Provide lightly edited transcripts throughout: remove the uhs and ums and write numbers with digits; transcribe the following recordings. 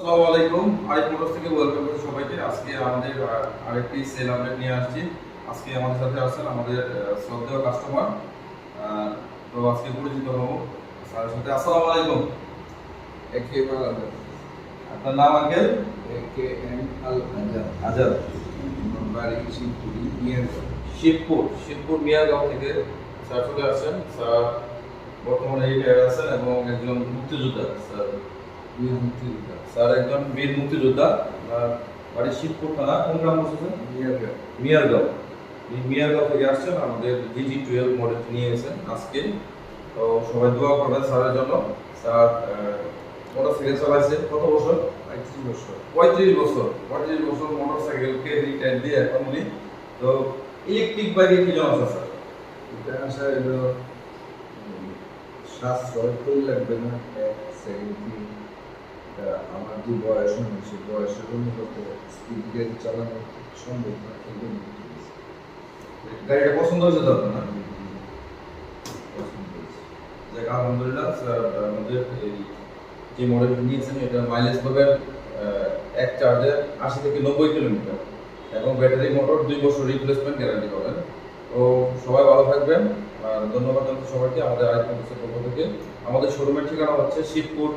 আসসালামু আলাইকুম। আরিফ মোটরস থেকে ওয়েলকাম করছি সবাইকে। আজকে আমাদের আরেকটি সেল আপডেট নিয়ে আসছি। আজকে আমাদের সাথে আছেন আমাদের শ্রদ্ধেয় কাস্টমার। তো আজকে পরিচিত হব স্যারের সাথে। আসসালামু আলাইকুম। একেবারে আপনার নাম আঙ্কেল? AKM আল আজাদ। আজাদ। আমার বাড়ি শিবপুরি মিয়ারগাঁও। শিবপুর মিয়ারগাঁও থেকে স্যার চলে আসছেন। স্যার বর্তমানে রিটায়ার আছেন এবং একজন মুক্তিযোদ্ধা। বীর মুক্তিযোদ্ধা। স্যার একজন বীর মুক্তিযোদ্ধা। আপনার বাড়ি শিবপুর থানা, কোন গ্রাম বলছেন? মিয়ারগাঁও। মিয়ারগাঁও। এই মিয়ারগাঁও থেকে আসছেন, আমাদের GG12 মডেল নিয়ে এসেছেন আজকে। তো সবাই দোয়া করবেন স্যারের জন্য। স্যার মোটরসাইকেল চালাইছে কত বছর? 35 বছর। 35 বছর মোটরসাইকেলকে রিটায়ার দিয়ে এখন উনি তো ইলেকট্রিক বাইকে কি জন আছে স্যার? এটা আসা হলো সাশ্রয় করে লাগবে না। এক সেকেন্ড কি আমার যে বয়স হয়েছে বয়সের অনুপাতে স্পিড গাড়ি চালানো সম্ভব না, কিন্তু গাড়িটা পছন্দ হয়েছে তো আপনার? পছন্দ হয়েছে। যাক আলহামদুলিল্লাহ। স্যার আমাদের এই যে মডেলটি নিয়েছেন এটা মাইলেজ পাবেন এক চার্জে 80 থেকে 90 কিলোমিটার এবং ব্যাটারি মোটর 2 বছর রিপ্লেসমেন্ট গ্যারান্টি পাবেন। তো সবাই ভালো থাকবেন। আর ধন্যবাদ জানাচ্ছি সবাইকে আমাদের আরেক মোটরসের পক্ষ থেকে। আমাদের শোরুমের ঠিকানা হচ্ছে শিবপুর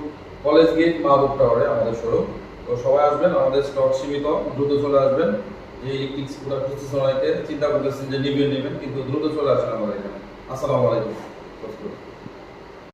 কলেজ গেট মাহবুব টাওয়ারে আমাদের শোরুম। তো সবাই আসবেন, আমাদের স্টক সীমিত, দ্রুত চলে আসবেন। যে ইলেকট্রিক স্কুটার খুঁজতে চিন্তা করতেছেন যে নেবেন কিন্তু দ্রুত চলে আসেন আমাদের এখানে। আসসালামু আলাইকুম।